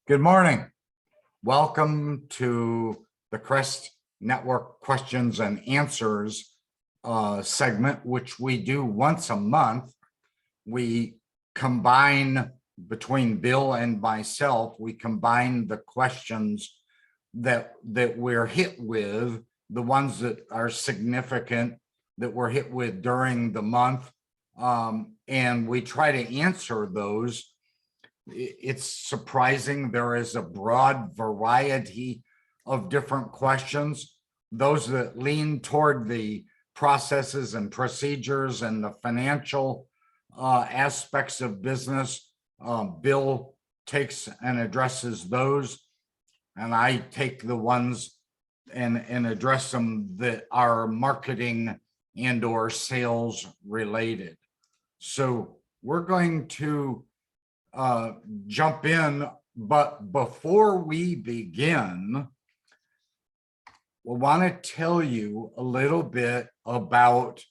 Good morning. Welcome to the CREST Network Questions and Answers segment, which we do once a month. We combine between Bill and myself, we combine the questions that we're hit with, the ones that are significant that we're hit with during the month, and we try to answer those. It's surprising there is a broad variety of different questions. Those that lean toward the processes and procedures and the financial aspects of business, Bill takes and addresses those, and I take the ones and address them that are marketing and or sales related. So we're going to jump in, but before we begin, we want to tell you a little bit about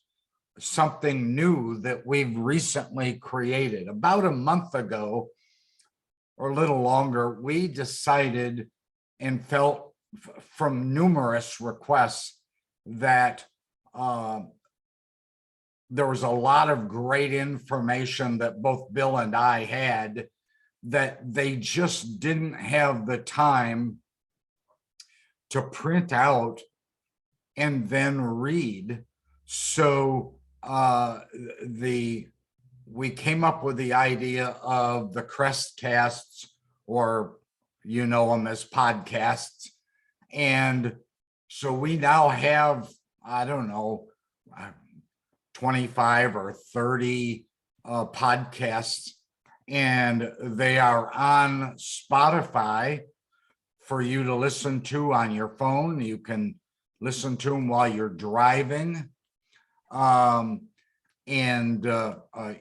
something new that we've recently created. About a month ago, or a little longer, we decided and felt from numerous requests that there was a lot of great information that both Bill and I had that they just didn't have the time to print out and then read. So we came up with the idea of the CREST casts, or you know them as podcasts. And so we now have, I don't know, 25 or 30 podcasts, and they are on Spotify for you to listen to on your phone. You can listen to them while you're driving.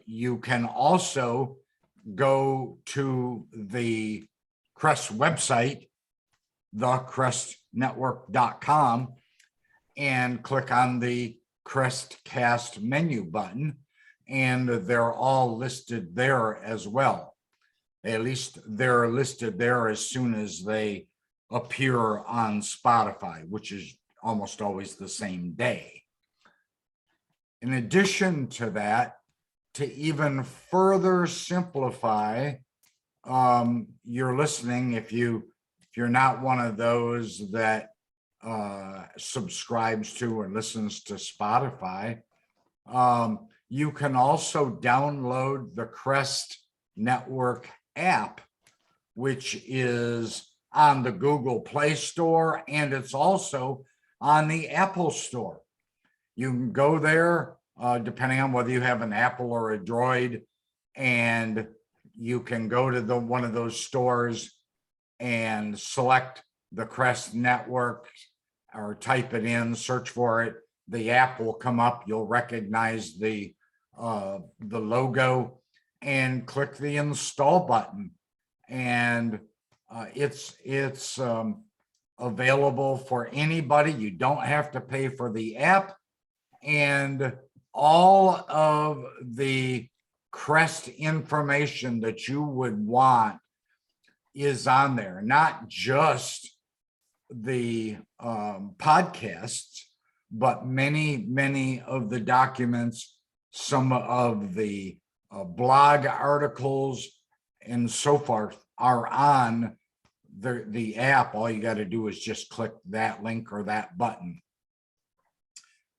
You can also go to the CREST website, thecrestnetwork.com, and click on the CREST cast menu button, and they're all listed there as well. At least they're listed there as soon as they appear on Spotify, which is almost always the same day. In addition to that, to even further simplify your listening, if you're not one of those that subscribes to or listens to Spotify, you can also download the CREST Network app, which is on the Google Play Store, and it's also on the Apple Store. You can go there, depending on whether you have an Apple or a Droid, and you can go to one of those stores and select the CREST Network, or type it in, search for it. The app will come up. You'll recognize the logo, and click the install button. And it's available for anybody. You don't have to pay for the app, and all of the CREST information that you would want is on there, not just the podcasts, but many of the documents, some of the blog articles, and so forth are on the app. All you got to do is just click that link or that button.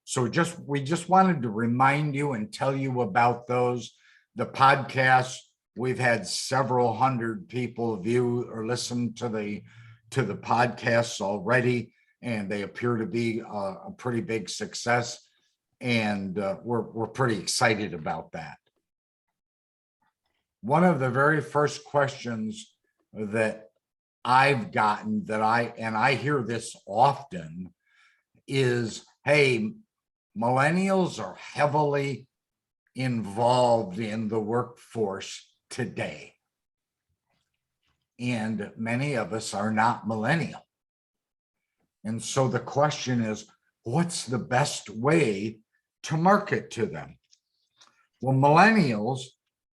So we just wanted to remind you and tell you about those. The podcasts, we've had several hundred people view or listen to the podcasts already, and they appear to be a pretty big success, and we're pretty excited about that. One of the very first questions that I've gotten, and I hear this often, is, hey, millennials are heavily involved in the workforce today, and many of us are not millennial. And so the question is, what's the best way to market to them? Well, millennials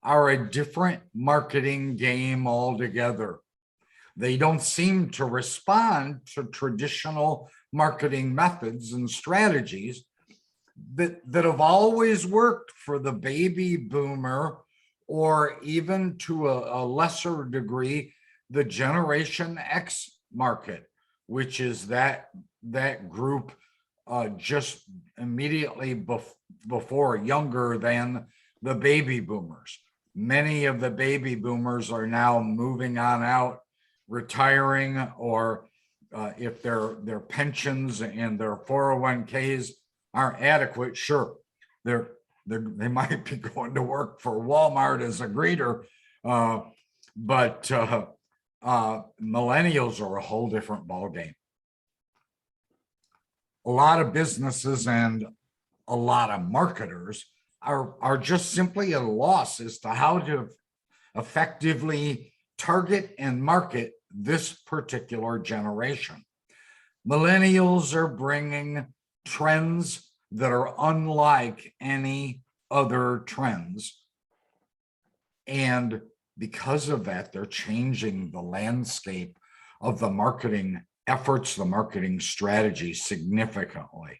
are a different marketing game altogether. They don't seem to respond to traditional marketing methods and strategies that have always worked for the baby boomer, or even to a lesser degree, the Generation X market, which is that group just immediately before, younger than the baby boomers. Many of the baby boomers are now moving on out, retiring, or if their pensions and their 401ks aren't adequate, sure, they might be going to work for Walmart as a greeter, but millennials are a whole different ballgame. A lot of businesses and a lot of marketers are just simply at a loss as to how to effectively target and market this particular generation. Millennials are bringing trends that are unlike any other trends. And because of that, they're changing the landscape of the marketing efforts, the marketing strategy significantly.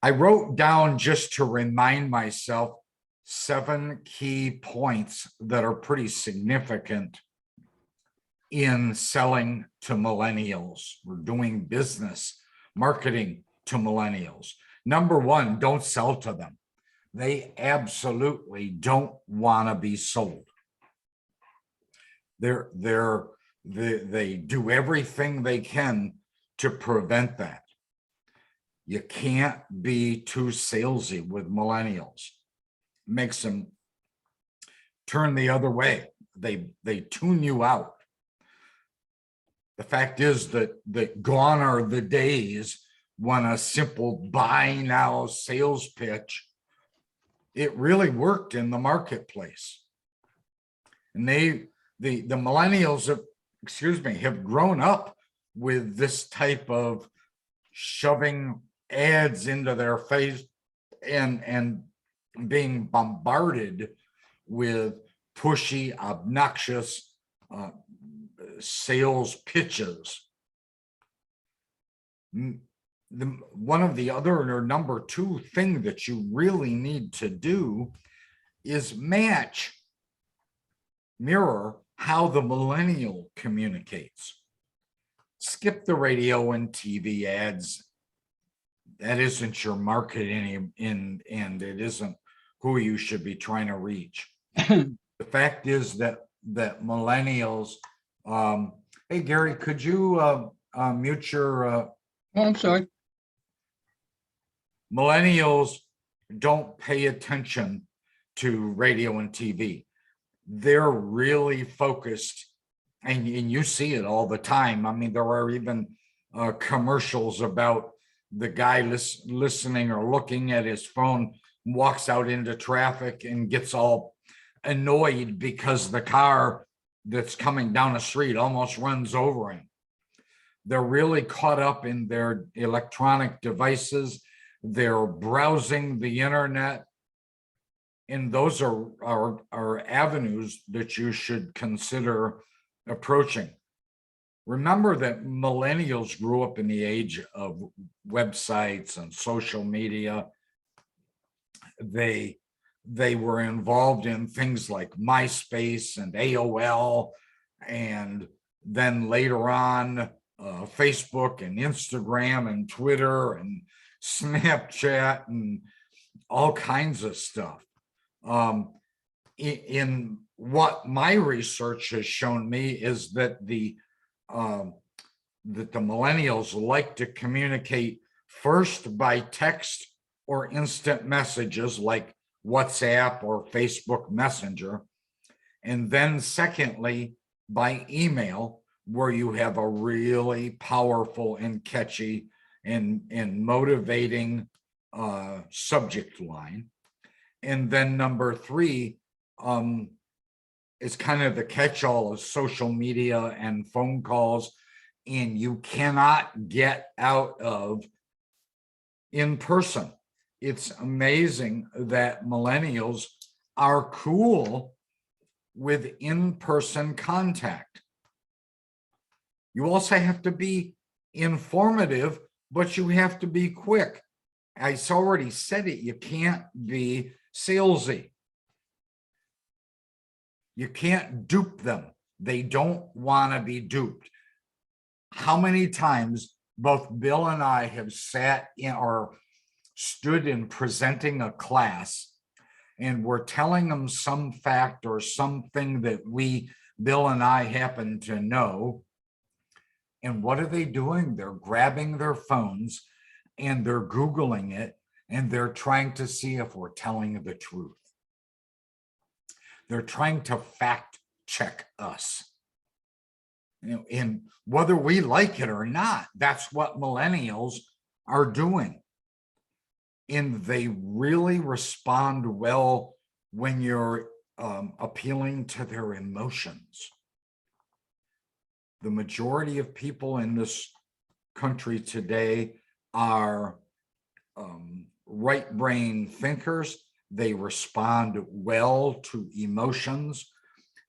I wrote down, just to remind myself, 7 key points that are pretty significant in selling to millennials. We're doing business marketing to millennials. Number 1, don't sell to them. They absolutely don't want to be sold. They do everything they can to prevent that. You can't be too salesy with millennials. Makes them turn the other way. They tune you out. The fact is that gone are the days when a simple buy now sales pitch, it really worked in the marketplace. And the millennials have grown up with this type of shoving ads into their face and being bombarded with pushy, obnoxious sales pitches. One of the other, or number 2 thing that you really need to do is mirror how the millennial communicates. Skip the radio and TV ads. That isn't your market and it isn't who you should be trying to reach. The fact is that millennials, hey Gary, could you mute your Oh, I'm sorry. Millennials don't pay attention to radio and TV. They're really focused, and you see it all the time. I mean, there are even commercials about the guy listening or looking at his phone, walks out into traffic and gets all annoyed because the car that's coming down the street almost runs over him. They're really caught up in their electronic devices. They're browsing the internet. And those are avenues that you should consider approaching. Remember that millennials grew up in the age of websites and social media. They were involved in things like MySpace and AOL, and then later on Facebook and Instagram and Twitter and Snapchat and all kinds of stuff. In what my research has shown me is that the millennials like to communicate first by text or instant messages like WhatsApp or Facebook Messenger, and then secondly by email, where you have a really powerful and catchy and motivating subject line. And then number 3 is kind of the catch-all of social media and phone calls, and you cannot get out of in person. It's amazing that millennials are cool with in-person contact. You also have to be informative, but you have to be quick. I already said it, you can't be salesy. You can't dupe them. They don't want to be duped. How many times both Bill and I have sat in or stood in presenting a class and we're telling them some fact or something that Bill and I happen to know. And what are they doing? They're grabbing their phones and they're Googling it and they're trying to see if we're telling the truth. They're trying to fact check us. And whether we like it or not, that's what millennials are doing. And they really respond well when you're appealing to their emotions. The majority of people in this country today are right brain thinkers. They respond well to emotions.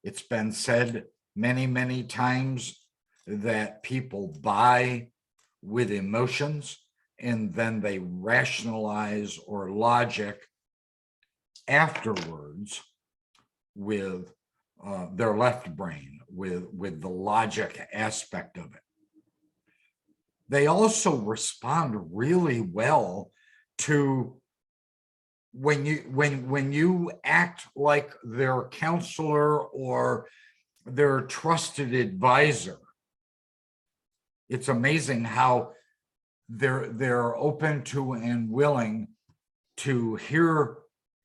It's been said many, many times that people buy with emotions and then they rationalize or logic afterwards with their left brain, with the logic aspect of it. They also respond really well to when you act like their counselor or their trusted advisor. It's amazing how they're open to and willing to hear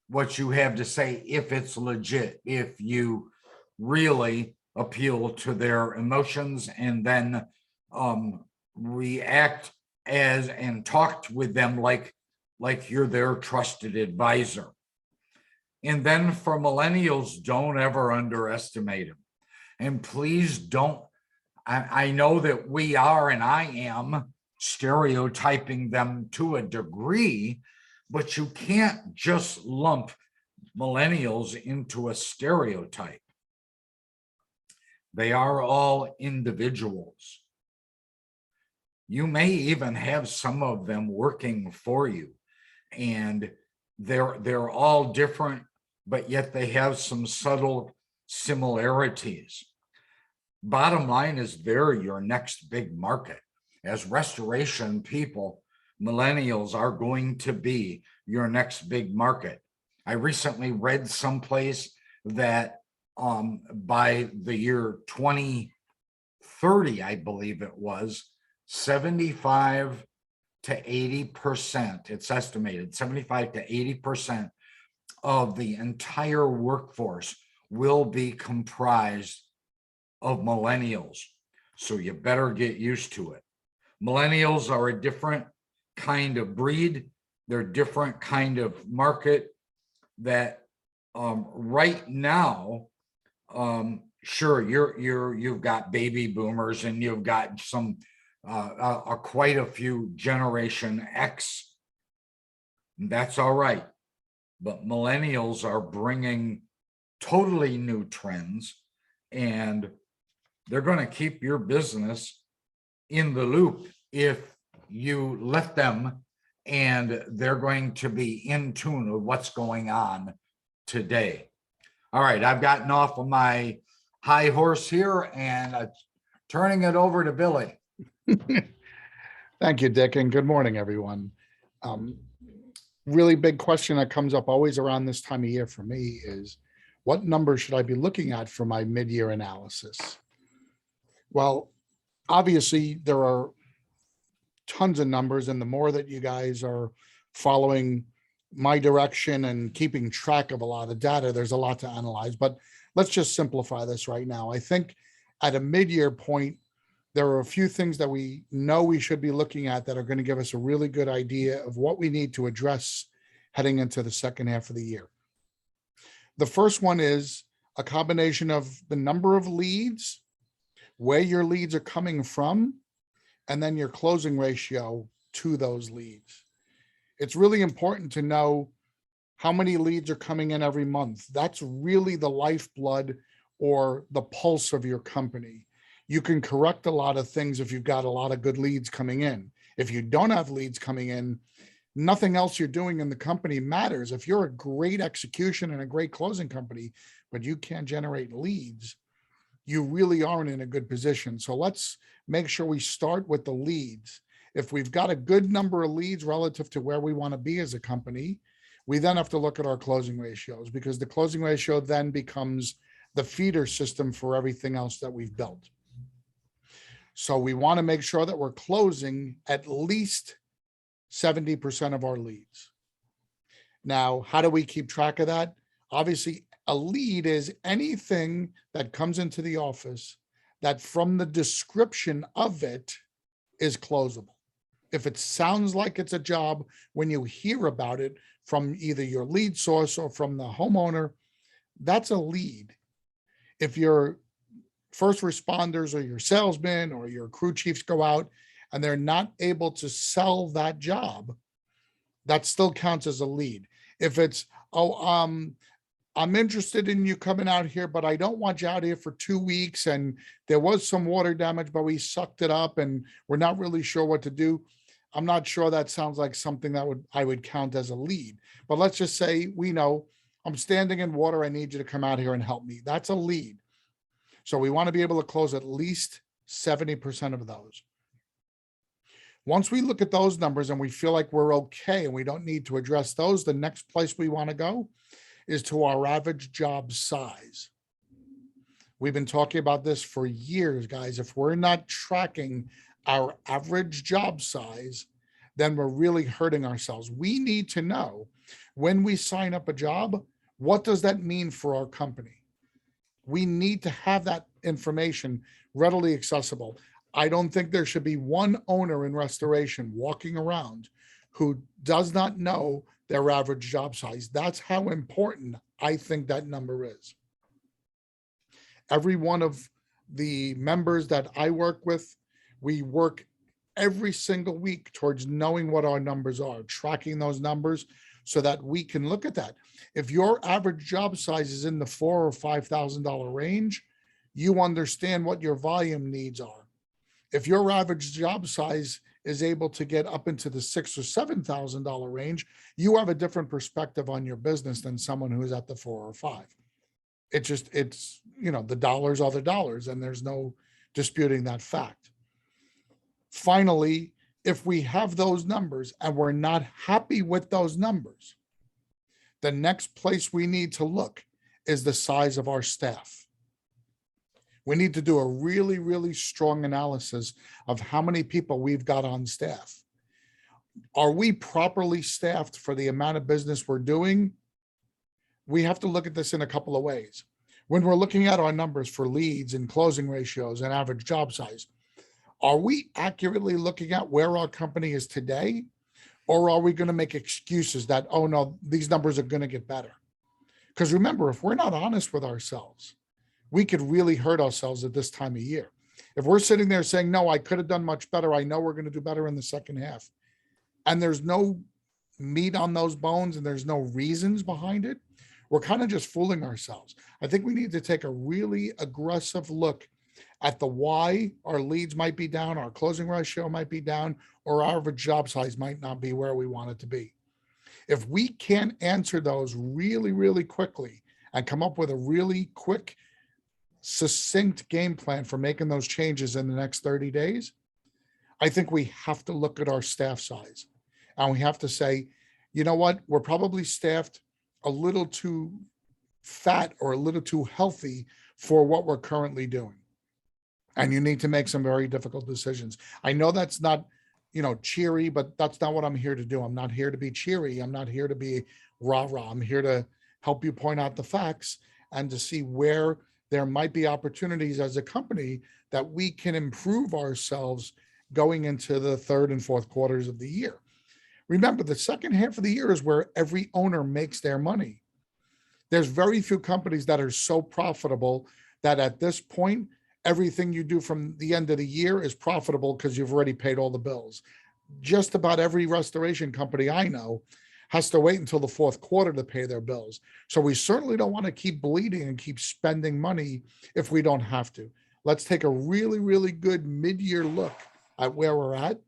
what you have to say if it's legit, if you really appeal to their emotions and then react as and talk with them like you're their trusted advisor. And then for millennials, don't ever underestimate them. And please don't, I know that we are, and I am stereotyping them to a degree, but you can't just lump millennials into a stereotype. They are all individuals. You may even have some of them working for you, and they're all different, but yet they have some subtle similarities. Bottom line is they're your next big market. As restoration people, millennials are going to be your next big market. I recently read someplace that by the year 2030, I believe it was, 75 to 80%, it's estimated 75 to 80% of the entire workforce will be comprised of millennials. So you better get used to it. Millennials are a different kind of breed. They're a different kind of market that right now, sure, you've got baby boomers and you've got some quite a few Generation X. That's all right. But millennials are bringing totally new trends, and they're going to keep your business in the loop if you let them, and they're going to be in tune with what's going on today. All right, I've gotten off of my high horse here and turning it over to Billy. Thank you, Dick, and good morning, everyone. Really big question that comes up always around this time of year for me is, what numbers should I be looking at for my mid-year analysis? Well, obviously, there are tons of numbers, and the more that you guys are following my direction and keeping track of a lot of data, there's a lot to analyze. But let's just simplify this right now. I think at a mid-year point, there are a few things that we know we should be looking at that are going to give us a really good idea of what we need to address heading into the second half of the year. The first one is a combination of the number of leads, where your leads are coming from, and then your closing ratio to those leads. It's really important to know How many leads are coming in every month? That's really the lifeblood or the pulse of your company. You can correct a lot of things if you've got a lot of good leads coming in. If you don't have leads coming in, nothing else you're doing in the company matters. If you're a great execution and a great closing company, but you can't generate leads, you really aren't in a good position. So let's make sure we start with the leads. If we've got a good number of leads relative to where we want to be as a company, we then have to look at our closing ratios, because the closing ratio then becomes the feeder system for everything else that we've built. So we want to make sure that we're closing at least 70% of our leads. Now, how do we keep track of that? Obviously, a lead is anything that comes into the office that from the description of it is closable. If it sounds like it's a job when you hear about it from either your lead source or from the homeowner, that's a lead. If your first responders or your salesmen or your crew chiefs go out and they're not able to sell that job, that still counts as a lead. If it's, I'm interested in you coming out here, but I don't want you out here for 2 weeks. And there was some water damage, but we sucked it up and we're not really sure what to do. I'm not sure that sounds like something that I would count as a lead. But let's just say we know I'm standing in water. I need you to come out here and help me. That's a lead. So we want to be able to close at least 70% of those. Once we look at those numbers and we feel like we're okay and we don't need to address those, the next place we want to go is to our average job size. We've been talking about this for years, guys. If we're not tracking our average job size, then we're really hurting ourselves. We need to know when we sign up a job, what does that mean for our company? We need to have that information readily accessible. I don't think there should be one owner in restoration walking around who does not know their average job size. That's how important I think that number is. Every one of the members that I work with, we work every single week towards knowing what our numbers are, tracking those numbers so that we can look at that. If your average job size is in the $4,000 or $5,000 range, you understand what your volume needs are. If your average job size is able to get up into the $6,000 or $7,000 range, you have a different perspective on your business than someone who's at the 4 or 5. It's, you know, the dollars are the dollars, and there's no disputing that fact. Finally, if we have those numbers and we're not happy with those numbers, the next place we need to look is the size of our staff. We need to do a really, really strong analysis of how many people we've got on staff. Are we properly staffed for the amount of business we're doing? We have to look at this in a couple of ways. When we're looking at our numbers for leads and closing ratios and average job size, are we accurately looking at where our company is today? Or are we going to make excuses that, oh no, these numbers are going to get better? Because remember, if we're not honest with ourselves, we could really hurt ourselves at this time of year. If we're sitting there saying, no, I could have done much better, I know we're going to do better in the second half, and there's no meat on those bones and there's no reasons behind it, we're kind of just fooling ourselves. I think we need to take a really aggressive look at the why our leads might be down, our closing ratio might be down, or our average job size might not be where we want it to be. If we can't answer those really, really quickly and come up with a really quick, succinct game plan for making those changes in the next 30 days, I think we have to look at our staff size. And we have to say, you know what, we're probably staffed a little too fat or a little too healthy for what we're currently doing. And you need to make some very difficult decisions. I know that's not, you know, cheery, but that's not what I'm here to do. I'm not here to be cheery. I'm not here to be rah-rah. I'm here to help you point out the facts and to see where there might be opportunities as a company that we can improve ourselves going into the third and fourth quarters of the year. Remember, the second half of the year is where every owner makes their money. There's very few companies that are so profitable that at this point, everything you do from the end of the year is profitable because you've already paid all the bills. Just about every restoration company I know has to wait until the fourth quarter to pay their bills. So we certainly don't want to keep bleeding and keep spending money if we don't have to. Let's take a really, really good mid-year look at where we're at.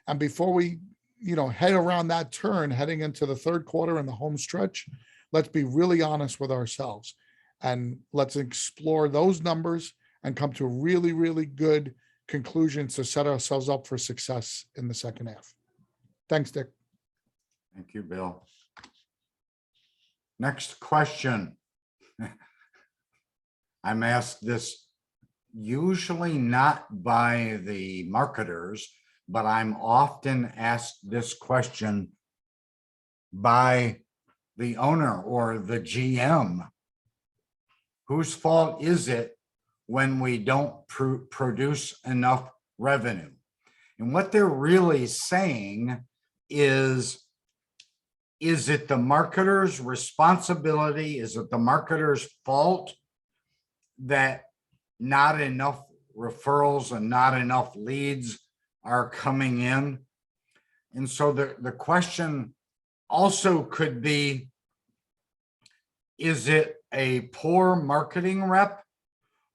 And before we, head around that turn, heading into the third quarter and the home stretch, let's be really honest with ourselves and let's explore those numbers and come to really, really good conclusions to set ourselves up for success in the second half. Thanks, Dick. Thank you, Bill. Next question. I'm asked this usually not by the marketers, but I'm often asked this question by the owner or the GM. Whose fault is it when we don't produce enough revenue? And what they're really saying is it the marketer's responsibility? Is it the marketer's fault that not enough referrals and not enough leads are coming in? And so the question also could be, is it a poor marketing rep,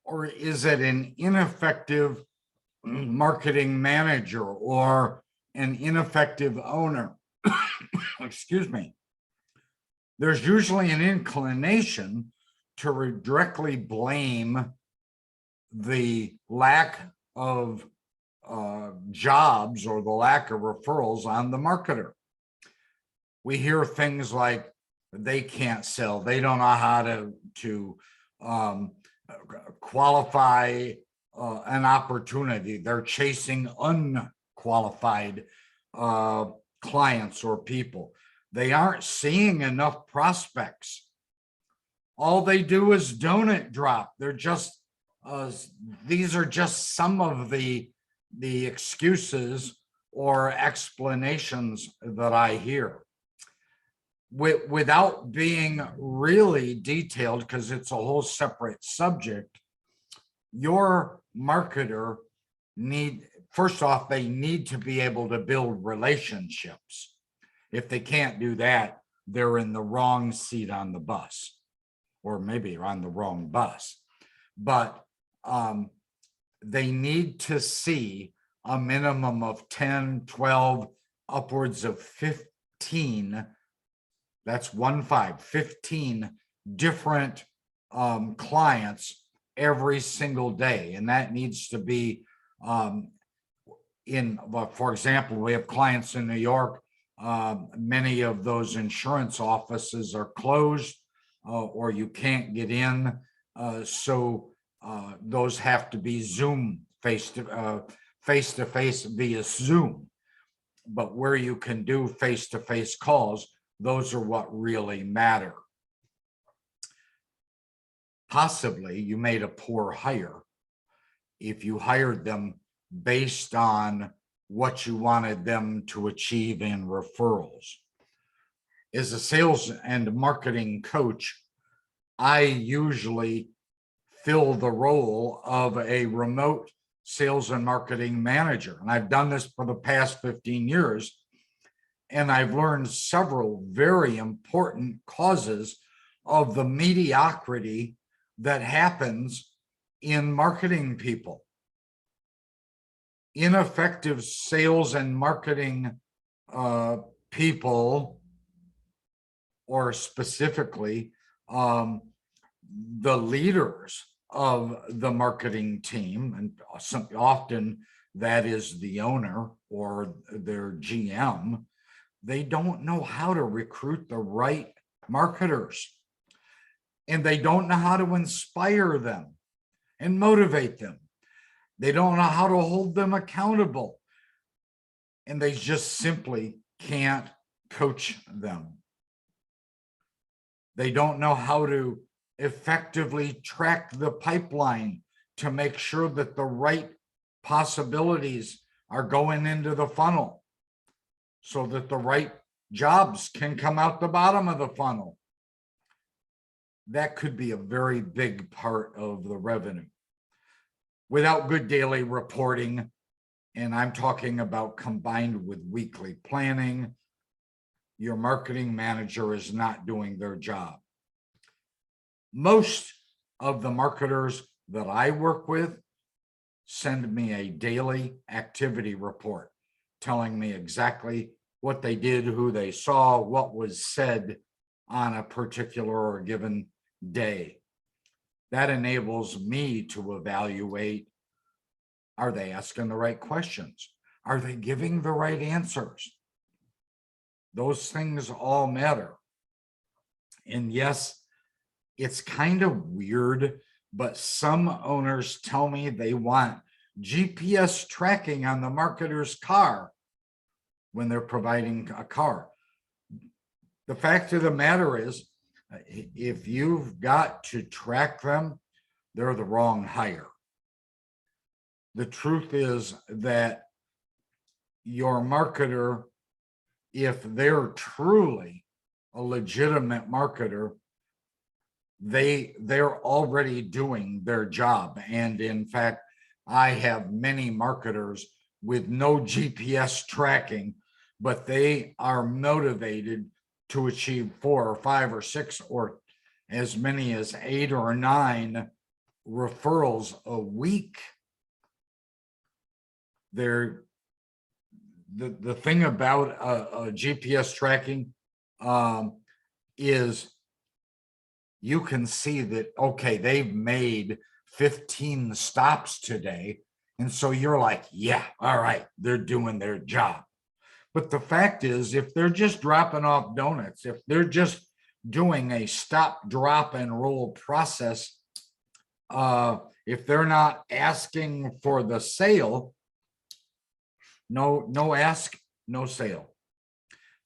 or is it an ineffective marketing manager or an ineffective owner? Excuse me. There's usually an inclination to directly blame the lack of jobs or the lack of referrals on the marketer. We hear things like they can't sell, they don't know how to qualify an opportunity, they're chasing unqualified clients or people. They aren't seeing enough prospects. All they do is donut drop. They're just, these are just some of the excuses or explanations that I hear. Without being really detailed, because it's a whole separate subject, your marketer first off, they need to be able to build relationships. If they can't do that, they're in the wrong seat on the bus, or maybe on the wrong bus. But they need to see a minimum of 10, 12, upwards of 15, that's 15 different clients every single day. And that needs to be for example, we have clients in New York. Many of those insurance offices are closed or you can't get in. So those have to be Zoom face-to-face via Zoom. But where you can do face-to-face calls, those are what really matter. Possibly you made a poor hire if you hired them based on what you wanted them to achieve in referrals. As a sales and marketing coach, I usually fill the role of a remote sales and marketing manager. And I've done this for the past 15 years. And I've learned several very important causes of the mediocrity that happens in marketing people. Ineffective sales and marketing people, or specifically the leaders of the marketing team, and often that is the owner or their GM, they don't know how to recruit the right marketers. And they don't know how to inspire them and motivate them. They don't know how to hold them accountable. And they just simply can't coach them. They don't know how to effectively track the pipeline to make sure that the right possibilities are going into the funnel so that the right jobs can come out the bottom of the funnel. That could be a very big part of the revenue. Without good daily reporting, and I'm talking about combined with weekly planning, your marketing manager is not doing their job. Most of the marketers that I work with send me a daily activity report telling me exactly what they did, who they saw, what was said on a particular or given day. That enables me to evaluate, are they asking the right questions? Are they giving the right answers? Those things all matter. And yes, it's kind of weird, but some owners tell me they want GPS tracking on the marketer's car when they're providing a car. The fact of the matter is, if you've got to track them, they're the wrong hire. The truth is that your marketer, if they're truly a legitimate marketer, they're already doing their job. And in fact, I have many marketers with no GPS tracking, but they are motivated to achieve 4 or 5 or 6 or as many as 8 or 9 referrals a week. The thing about a GPS tracking is you can see that, okay, they've made 15 stops today. And so you're like, yeah, all right, they're doing their job. But the fact is, if they're just dropping off donuts, if they're just doing a stop, drop, and roll process, if they're not asking for the sale, no ask, no sale.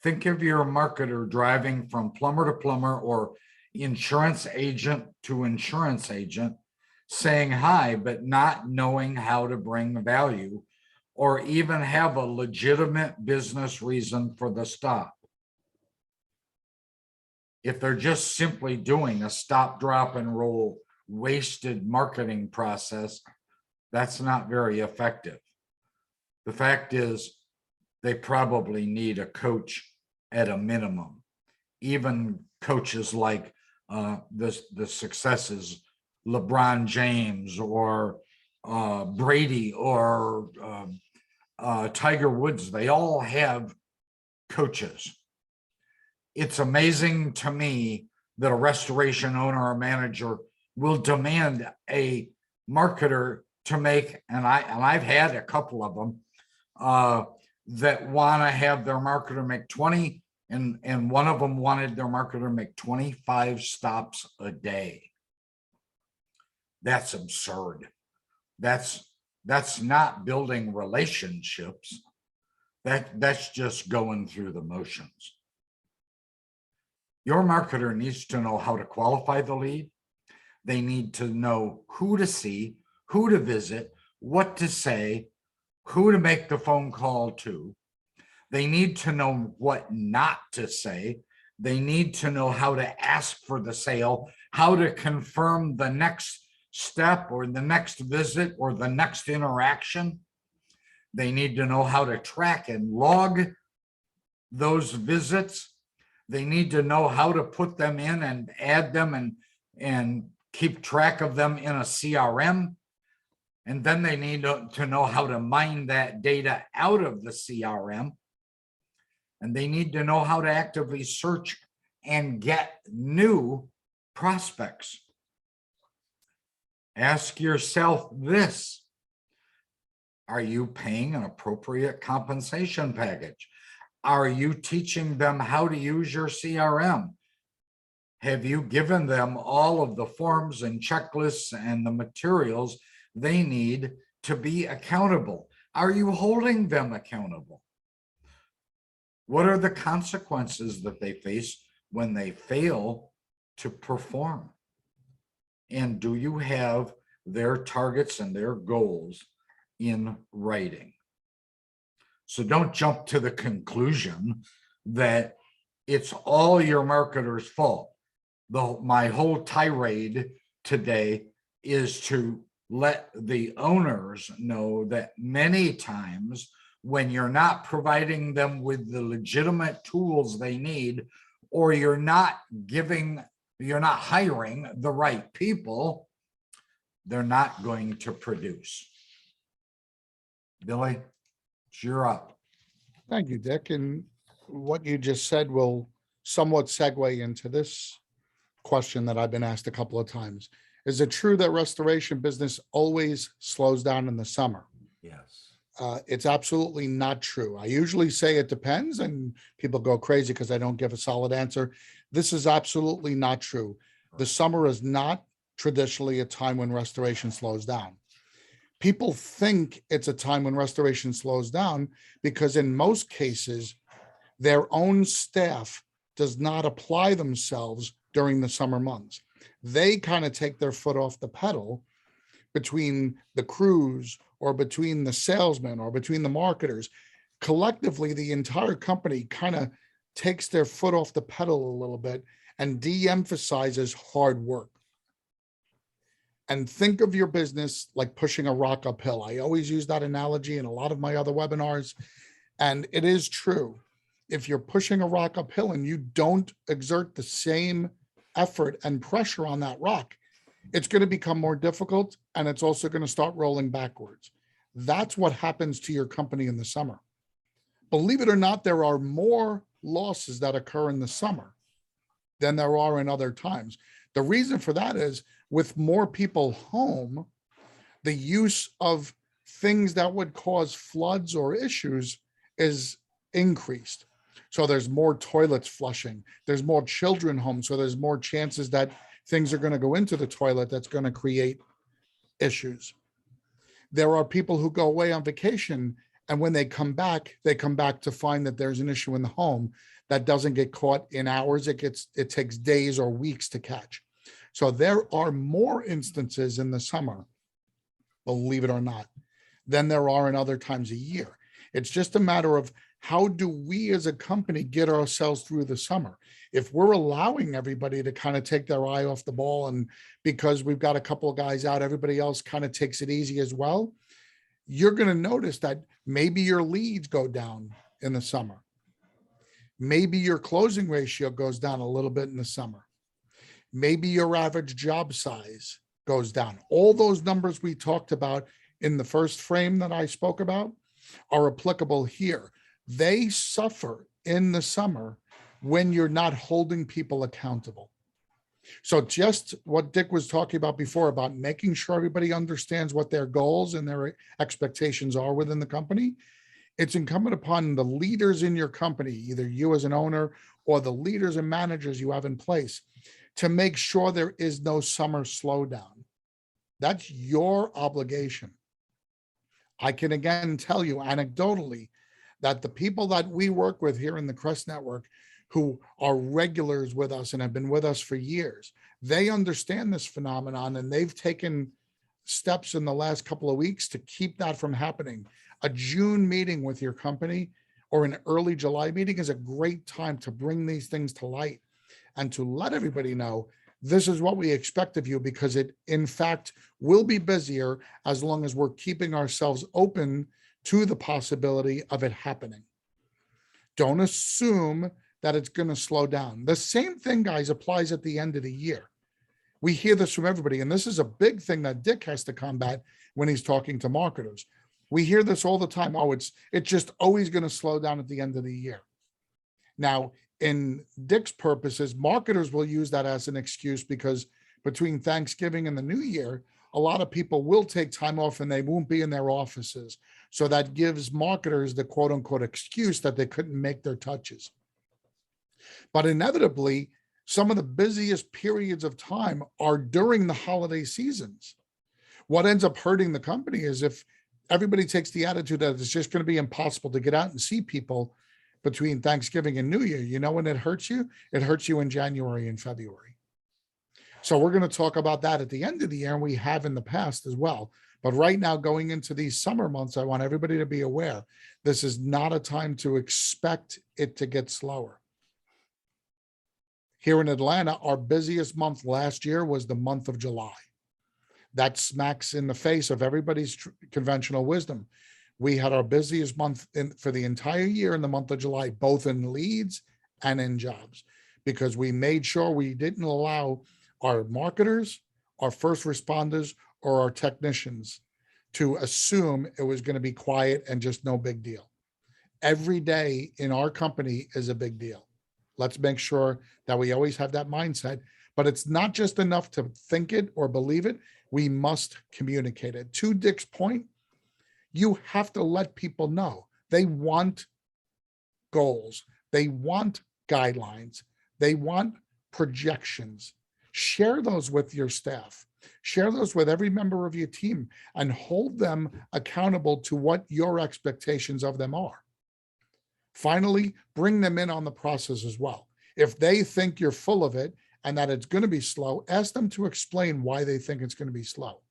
Think of your marketer driving from plumber to plumber or insurance agent to insurance agent, saying hi, but not knowing how to bring value or even have a legitimate business reason for the stop. If they're just simply doing a stop, drop, and roll wasted marketing process, that's not very effective. The fact is, they probably need a coach at a minimum. Even coaches like the successes, LeBron James or Brady or Tiger Woods, they all have coaches. It's amazing to me that a restoration owner or manager will demand a marketer to make, and I've had a couple of them that want to have their marketer make 20, and one of them wanted their marketer make 25 stops a day. That's absurd. That's not building relationships. That's just going through the motions. Your marketer needs to know how to qualify the lead. They need to know who to see, who to visit, what to say, who to make the phone call to. They need to know what not to say. They need to know how to ask for the sale, how to confirm the next step or the next visit or the next interaction. They need to know how to track and log those visits. They need to know how to put them in and add them and keep track of them in a CRM. And then they need to know how to mine that data out of the CRM. And they need to know how to actively search and get new prospects. Ask yourself this: are you paying an appropriate compensation package? Are you teaching them how to use your CRM? Have you given them all of the forms and checklists and the materials they need to be accountable? Are you holding them accountable? What are the consequences that they face when they fail to perform? And do you have their targets and their goals in writing? So don't jump to the conclusion that it's all your marketer's fault. My whole tirade today is to let the owners know that many times when you're not providing them with the legitimate tools they need, or you're not hiring the right people, they're not going to produce. Billy, you're up. Thank you, Dick. And what you just said will somewhat segue into this question that I've been asked a couple of times. Is it true that restoration business always slows down in the summer? Yes. It's absolutely not true. I usually say it depends, and people go crazy because I don't give a solid answer. This is absolutely not true. The summer is not traditionally a time when restoration slows down. People think it's a time when restoration slows down because in most cases, their own staff does not apply themselves during the summer months. They kind of take their foot off the pedal between the crews or between the salesmen or between the marketers. Collectively, the entire company kind of takes their foot off the pedal a little bit and de-emphasizes hard work. And think of your business like pushing a rock uphill. I always use that analogy in a lot of my other webinars, and it is true. If you're pushing a rock uphill and you don't exert the same effort and pressure on that rock, it's going to become more difficult, and it's also going to start rolling backwards. That's what happens to your company in the summer. Believe it or not, there are more losses that occur in the summer than there are in other times. The reason for that is with more people home, the use of things that would cause floods or issues is increased. So there's more toilets flushing, there's more children home, so there's more chances that things are going to go into the toilet that's going to create issues. There are people who go away on vacation, and when they come back to find that there's an issue in the home that doesn't get caught in hours. It takes days or weeks to catch. So there are more instances in the summer, believe it or not, than there are in other times a year. It's just a matter of how do we as a company get ourselves through the summer? If we're allowing everybody to kind of take their eye off the ball, and because we've got a couple of guys out, everybody else kind of takes it easy as well, you're going to notice that maybe your leads go down in the summer. Maybe your closing ratio goes down a little bit in the summer. Maybe your average job size goes down. All those numbers we talked about in the first frame that I spoke about are applicable here. They suffer in the summer when you're not holding people accountable. So just what Dick was talking about before about making sure everybody understands what their goals and their expectations are within the company, it's incumbent upon the leaders in your company, either you as an owner or the leaders and managers you have in place, to make sure there is no summer slowdown. That's your obligation. I can again tell you anecdotally that the people that we work with here in the CREST network who are regulars with us and have been with us for years, they understand this phenomenon, and they've taken steps in the last couple of weeks to keep that from happening. A June meeting with your company or an early July meeting is a great time to bring these things to light and to let everybody know this is what we expect of you, because it in fact will be busier as long as we're keeping ourselves open to the possibility of it happening. Don't assume that it's going to slow down. The same thing, guys, applies at the end of the year. We hear this from everybody, and this is a big thing that Dick has to combat when he's talking to marketers. We hear this all the time. Oh, it's just always going to slow down at the end of the year. Now, in Dick's purposes, marketers will use that as an excuse because between Thanksgiving and the New Year, a lot of people will take time off and they won't be in their offices. So that gives marketers the quote unquote excuse that they couldn't make their touches. But inevitably, some of the busiest periods of time are during the holiday seasons. What ends up hurting the company is if everybody takes the attitude that it's just going to be impossible to get out and see people between Thanksgiving and New Year. You know when it hurts you? It hurts you in January and February. So we're going to talk about that at the end of the year, and we have in the past as well. But right now, going into these summer months, I want everybody to be aware this is not a time to expect it to get slower. Here in Atlanta, our busiest month last year was the month of July. That smacks in the face of everybody's conventional wisdom. We had our busiest month for the entire year in the month of July, both in leads and in jobs, because we made sure we didn't allow our marketers, our first responders, or our technicians to assume it was going to be quiet and just no big deal. Every day in our company is a big deal. Let's make sure that we always have that mindset, but it's not just enough to think it or believe it. We must communicate it. To Dick's point, you have to let people know. They want goals. They want guidelines. They want projections. Share those with your staff. Share those with every member of your team and hold them accountable to what your expectations of them are. Finally, bring them in on the process as well. If they think you're full of it and that it's going to be slow, ask them to explain why they think it's going to be slow.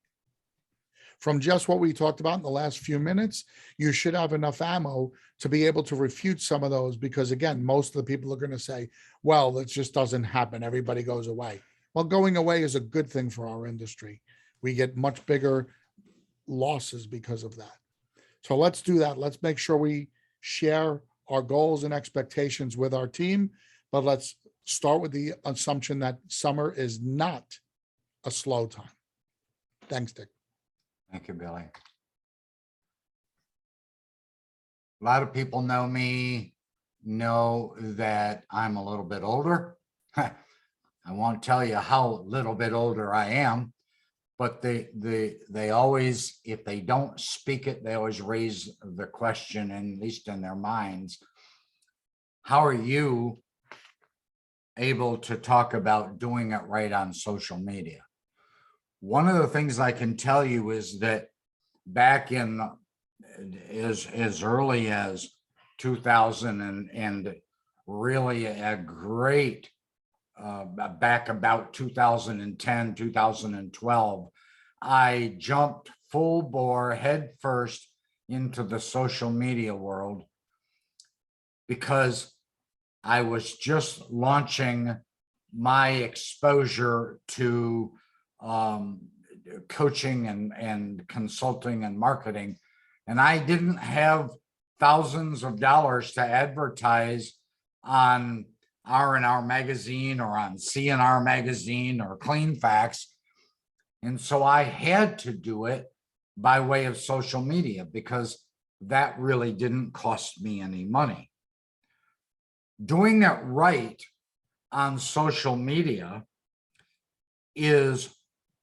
From just what we talked about in the last few minutes, you should have enough ammo to be able to refute some of those, because again, most of the people are going to say, well, it just doesn't happen. Everybody goes away. Well, going away is a good thing for our industry. We get much bigger losses because of that. So let's do that. Let's make sure we share our goals and expectations with our team, but let's start with the assumption that summer is not a slow time. Thanks, Dick. Thank you, Billy. A lot of people know me, know that I'm a little bit older. I won't tell you how little bit older I am, but they always, if they don't speak it, they always raise the question, at least in their minds, how are you able to talk about doing it right on social media? One of the things I can tell you is that back in as early as 2000 and really a great back about 2010, 2012, I jumped full bore head first into the social media world because I was just launching my exposure to coaching and consulting and marketing. And I didn't have thousands of dollars to advertise on R&R magazine or on CNR magazine or Clean Facts. And so I had to do it by way of social media because that really didn't cost me any money. Doing it right on social media is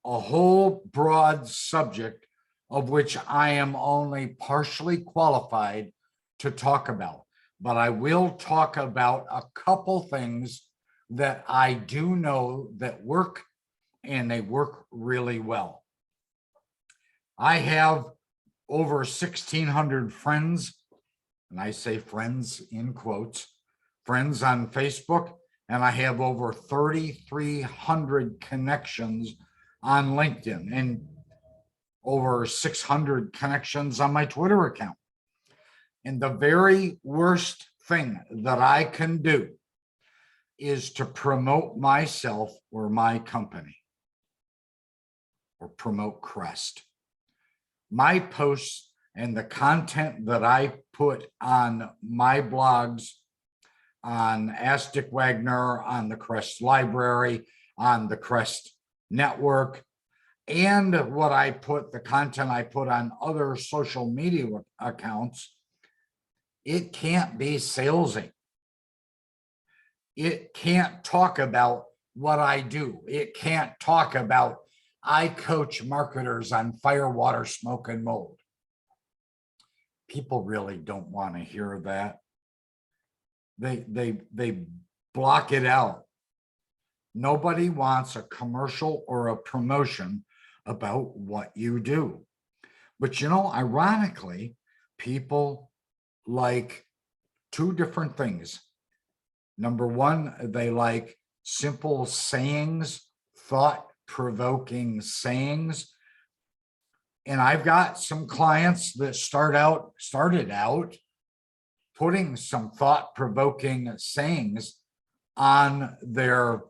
a whole broad subject of which I am only partially qualified to talk about. But I will talk about a couple things that I do know that work, and they work really well. I have over 1,600 friends, and I say friends in quotes, friends on Facebook, and I have over 3,300 connections on LinkedIn and over 600 connections on my Twitter account. And the very worst thing that I can do is to promote myself or my company or promote Crest. My posts and the content that I put on my blogs, on Ask Dick Wagner, on the Crest Library, on the Crest Network, and what I put, the content I put on other social media accounts, it can't be salesy. It can't talk about what I do. It can't talk about I coach marketers on fire, water, smoke, and mold. People really don't want to hear that. They block it out. Nobody wants a commercial or a promotion about what you do. But you know, ironically, people like two different things. Number one, they like simple sayings, thought-provoking sayings. And I've got some clients that started out putting some thought-provoking sayings on their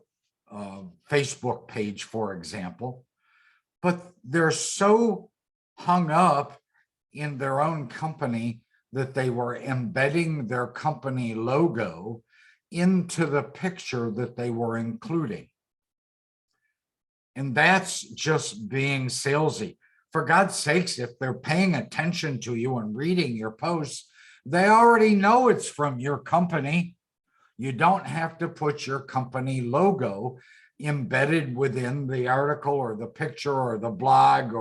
Facebook page, for example, but they're so hung up in their own company that they were embedding their company logo into the picture that they were including. And that's just being salesy. For God's sakes, if they're paying attention to you and reading your posts, they already know it's from your company. You don't have to put your company logo embedded within the article or the picture or the blog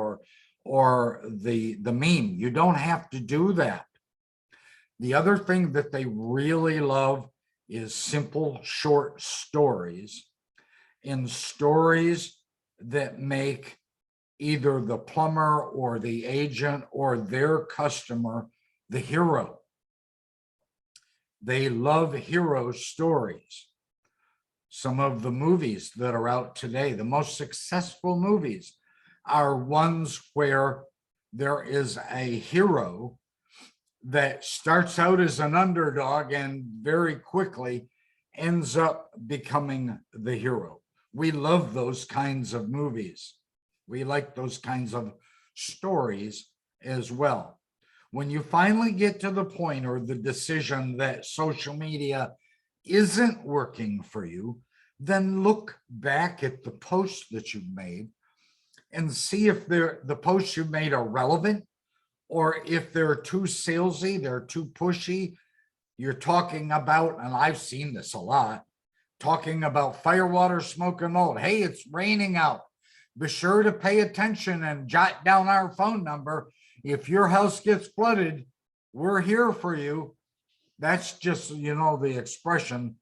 or the meme. You don't have to do that. The other thing that they really love is simple, short stories, and stories that make either the plumber or the agent or their customer the hero. They love hero stories. Some of the movies that are out today, the most successful movies, are ones where there is a hero that starts out as an underdog and very quickly ends up becoming the hero. We love those kinds of movies. We like those kinds of stories as well. When you finally get to the point or the decision that social media isn't working for you, then look back at the posts that you've made and see if the posts you made are relevant, or if they're too salesy, they're too pushy. You're talking about, and I've seen this a lot, talking about fire, water, smoke, and mold. Hey, it's raining out. Be sure to pay attention and jot down our phone number. If your house gets flooded, we're here for you. That's just, the expression,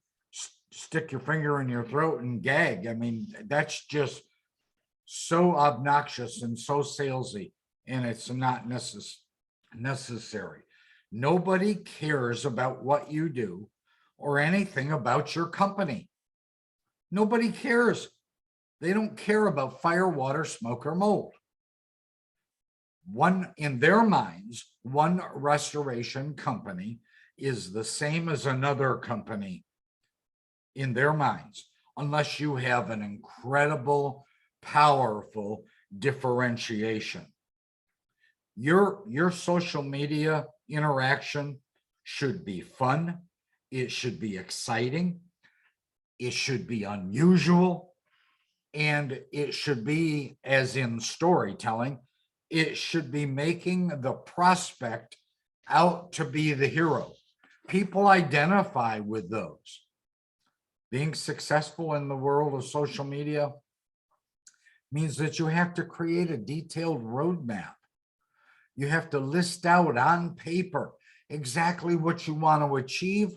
stick your finger in your throat and gag. I mean, that's just so obnoxious and so salesy, and it's not necessary. Nobody cares about what you do or anything about your company. Nobody cares. They don't care about fire, water, smoke, or mold. In their minds, one restoration company is the same as another company in their minds, unless you have an incredible, powerful differentiation. Your social media interaction should be fun. It should be exciting. It should be unusual. And it should be, as in storytelling, it should be making the prospect out to be the hero. People identify with those. Being successful in the world of social media means that you have to create a detailed roadmap. You have to list out on paper exactly what you want to achieve,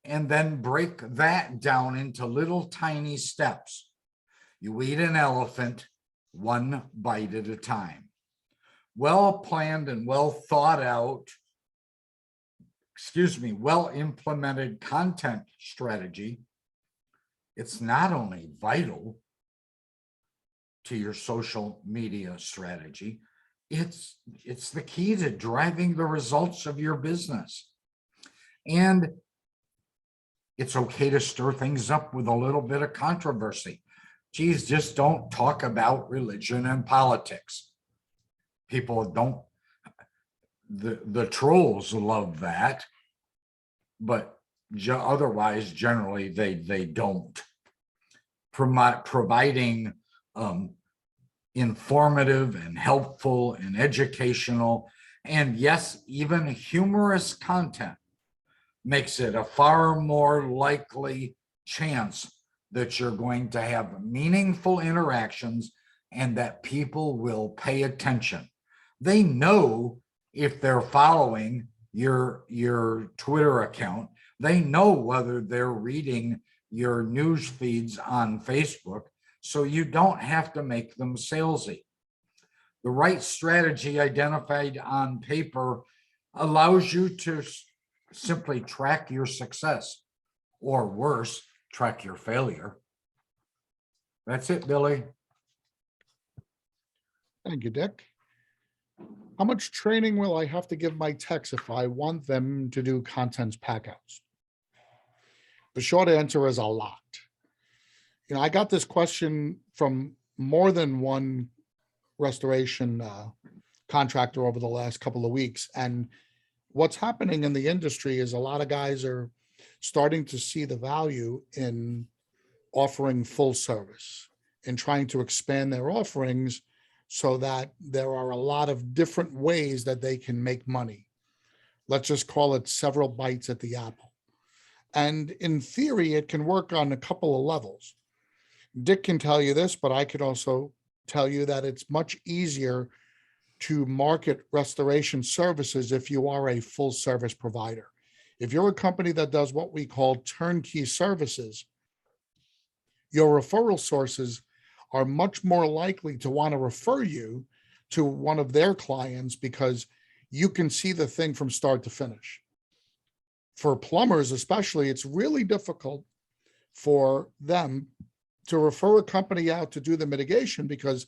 and then break that down into little tiny steps. You eat an elephant one bite at a time. Well planned and well thought out, well implemented content strategy. It's not only vital to your social media strategy, it's the key to driving the results of your business. And it's okay to stir things up with a little bit of controversy. Geez, just don't talk about religion and politics. People don't, the trolls love that, but otherwise, generally, they don't. Providing informative and helpful and educational, and yes, even humorous content makes it a far more likely chance that you're going to have meaningful interactions and that people will pay attention. They know if they're following your Twitter account, they know whether they're reading your news feeds on Facebook, so you don't have to make them salesy. The right strategy identified on paper allows you to simply track your success, or worse, track your failure. That's it, Billy. Thank you, Dick. How much training will I have to give my techs if I want them to do contents packouts? The short answer is a lot. I got this question from more than one restoration contractor over the last couple of weeks. And what's happening in the industry is a lot of guys are starting to see the value in offering full service and trying to expand their offerings so that there are a lot of different ways that they can make money. Let's just call it several bites at the apple. And in theory, it can work on a couple of levels. Dick can tell you this, but I could also tell you that it's much easier to market restoration services if you are a full service provider. If you're a company that does what we call turnkey services, your referral sources are much more likely to want to refer you to one of their clients because you can see the thing from start to finish. For plumbers especially, it's really difficult for them to refer a company out to do the mitigation because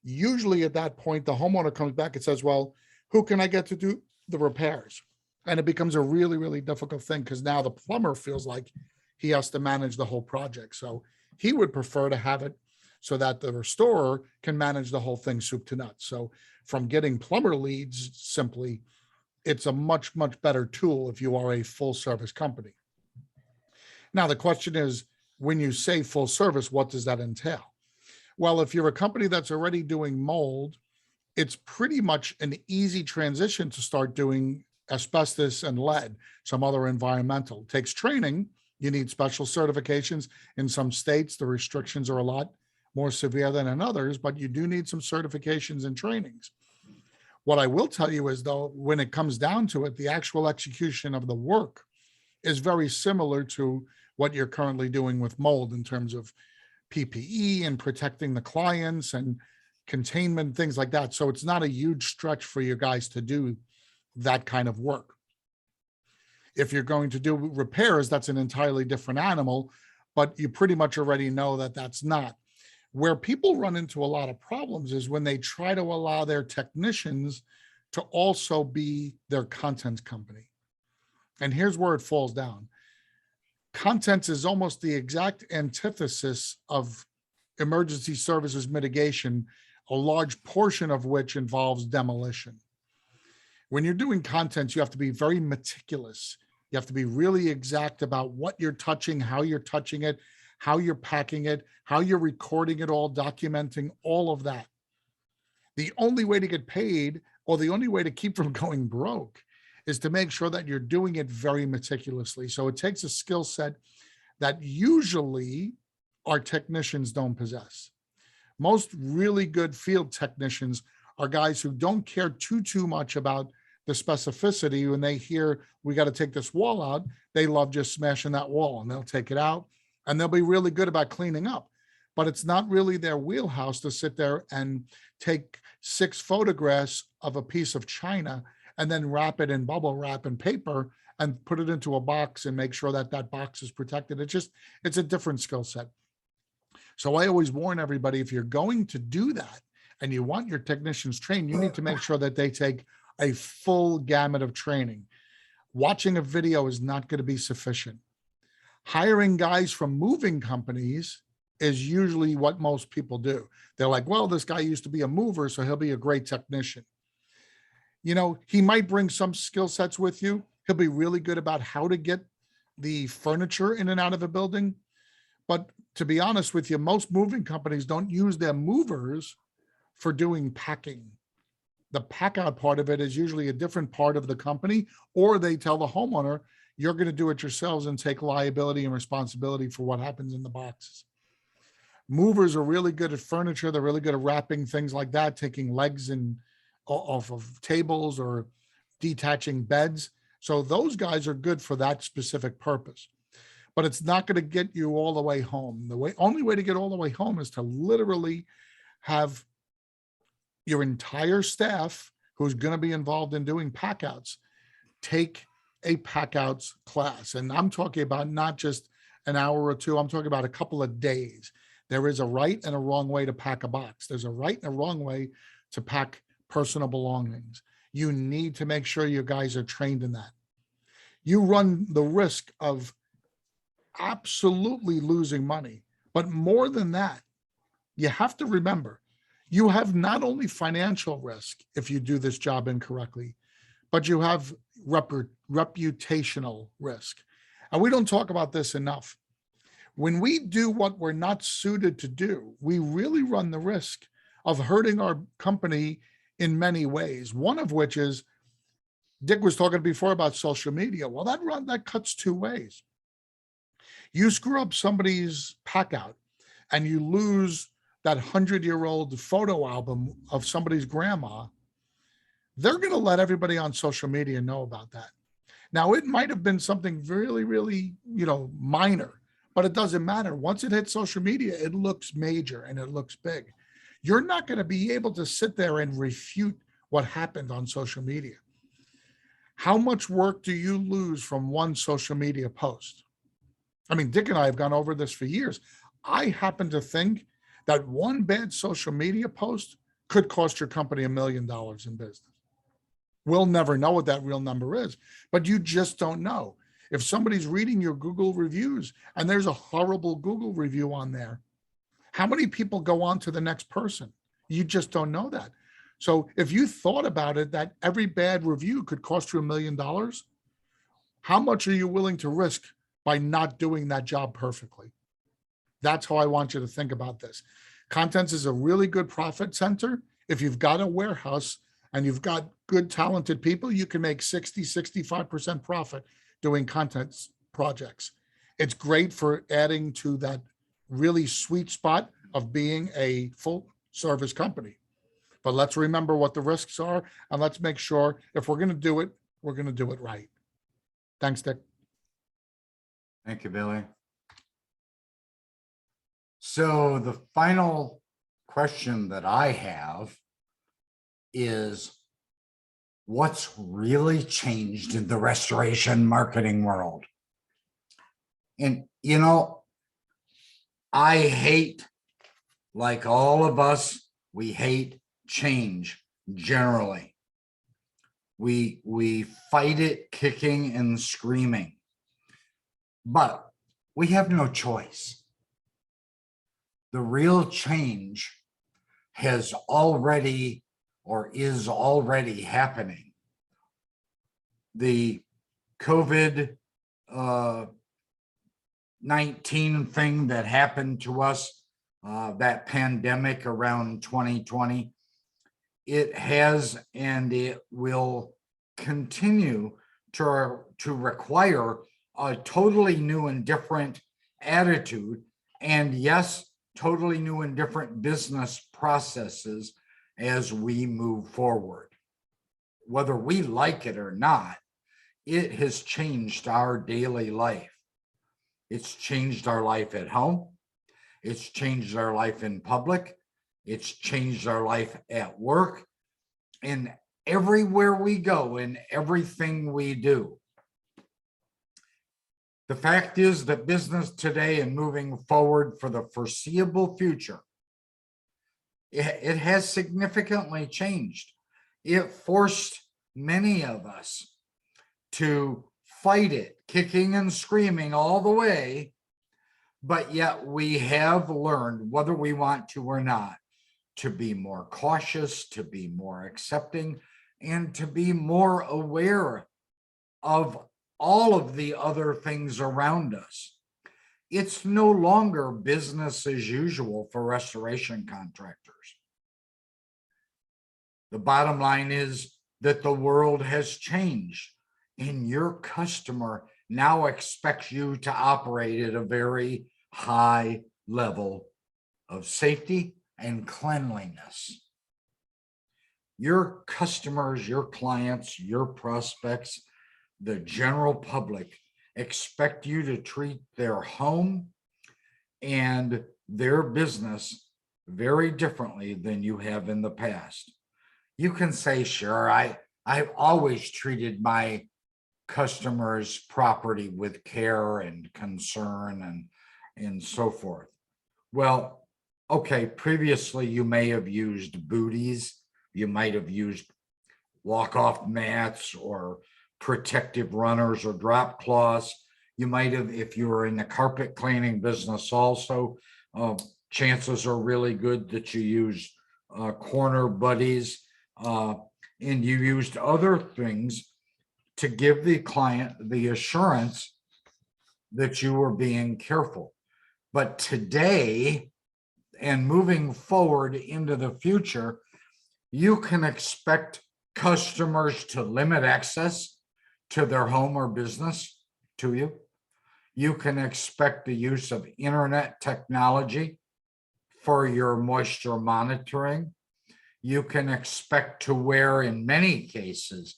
usually at that point, the homeowner comes back and says, well, who can I get to do the repairs? And it becomes a really, really difficult thing because now the plumber feels like he has to manage the whole project. So he would prefer to have it so that the restorer can manage the whole thing soup to nuts. So from getting plumber leads, simply, it's a much, much better tool if you are a full service company. Now, the question is, when you say full service, what does that entail? Well, if you're a company that's already doing mold, it's pretty much an easy transition to start doing asbestos and lead, some other environmental. It takes training. You need special certifications. In some states, the restrictions are a lot more severe than in others, but you do need some certifications and trainings. What I will tell you is, though, when it comes down to it, the actual execution of the work is very similar to what you're currently doing with mold in terms of PPE and protecting the clients and containment, things like that. So it's not a huge stretch for you guys to do that kind of work. If you're going to do repairs, that's an entirely different animal, but you pretty much already know that that's not. Where people run into a lot of problems is when they try to allow their technicians to also be their content company. And here's where it falls down. Content is almost the exact antithesis of emergency services mitigation, a large portion of which involves demolition. When you're doing content, you have to be very meticulous. You have to be really exact about what you're touching, how you're touching it, how you're packing it, how you're recording it all, documenting all of that. The only way to get paid, or the only way to keep from going broke, is to make sure that you're doing it very meticulously. So it takes a skill set that usually our technicians don't possess. Most really good field technicians are guys who don't care too much about the specificity. When they hear we got to take this wall out, they love just smashing that wall, and they'll take it out and they'll be really good about cleaning up. But it's not really their wheelhouse to sit there and take 6 photographs of a piece of china and then wrap it in bubble wrap and paper and put it into a box and make sure that that box is protected. It's a different skill set. So I always warn everybody, if you're going to do that and you want your technicians trained, you need to make sure that they take a full gamut of training. Watching a video is not going to be sufficient. Hiring guys from moving companies is usually what most people do. They're like, well, this guy used to be a mover, so he'll be a great technician. You know, he might bring some skill sets with you. He'll be really good about how to get the furniture in and out of a building. But to be honest with you, most moving companies don't use their movers for doing packing. The pack out part of it is usually a different part of the company, or they tell the homeowner, you're going to do it yourselves and take liability and responsibility for what happens in the boxes. Movers are really good at furniture. They're really good at wrapping things like that, taking legs and off of tables or detaching beds. So those guys are good for that specific purpose. But it's not going to get you all the way home. Only way to get all the way home is to literally have your entire staff who's going to be involved in doing packouts take a packouts class. And I'm talking about not just an hour or two. I'm talking about a couple of days. There is a right and a wrong way to pack a box. There's a right and a wrong way to pack personal belongings. You need to make sure you guys are trained in that. You run the risk of absolutely losing money. But more than that, you have to remember, You have not only financial risk if you do this job incorrectly, but you have reputational risk. And we don't talk about this enough. When we do what we're not suited to do, we really run the risk of hurting our company in many ways. One of which is, Dick was talking before about social media. Well, that cuts two ways. You screw up somebody's pack out and you lose that 100-year-old photo album of somebody's grandma, they're going to let everybody on social media know about that. Now, it might have been something really, really, minor, but it doesn't matter. Once it hits social media, it looks major and it looks big. You're not going to be able to sit there and refute what happened on social media. How much work do you lose from one social media post? I mean, Dick and I have gone over this for years. I happen to think that one bad social media post could cost your company $1 million in business. We'll never know what that real number is, but you just don't know. If somebody's reading your Google reviews and there's a horrible Google review on there, how many people go on to the next person? You just don't know that. So if you thought about it, that every bad review could cost you $1 million, how much are you willing to risk by not doing that job perfectly? That's how I want you to think about this. Contents is a really good profit center. If you've got a warehouse and you've got good, talented people, you can make 60, 65% profit doing content projects. It's great for adding to that really sweet spot of being a full service company. But let's remember what the risks are, and let's make sure if we're going to do it, we're going to do it right. Thanks, Dick. Thank you, Billy. So the final question that I have is, what's really changed in the restoration marketing world? And, I hate, like all of us, we hate change generally. We fight it kicking and screaming, but we have no choice. The real change has already or is already happening. The COVID 19 thing that happened to us, that pandemic around 2020, it has and it will continue to require a totally new and different attitude, and yes, totally new and different business processes as we move forward. Whether we like it or not, it has changed our daily life. It's changed our life at home. It's changed our life in public. It's changed our life at work, and everywhere we go and everything we do. The fact is that business today and moving forward for the foreseeable future, it has significantly changed. It forced many of us to fight it, kicking and screaming all the way, but yet we have learned, whether we want to or not, to be more cautious, to be more accepting, and to be more aware of all of the other things around us. It's no longer business as usual for restoration contractors. The bottom line is that the world has changed, and your customer now expects you to operate at a very high level of safety and cleanliness. Your customers, your clients, your prospects, the general public expect you to treat their home and their business very differently than you have in the past. You can say, sure, I've always treated my customers' property with care and concern and so forth. Well, okay, previously you may have used booties, you might have used walk-off mats or protective runners or drop cloths. You might have, if you were in the carpet cleaning business also, chances are really good that you use corner buddies, and you used other things to give the client the assurance that you were being careful. But today, and moving forward into the future, you can expect customers to limit access to their home or business to you. You can expect the use of internet technology for your moisture monitoring. You can expect to wear, in many cases,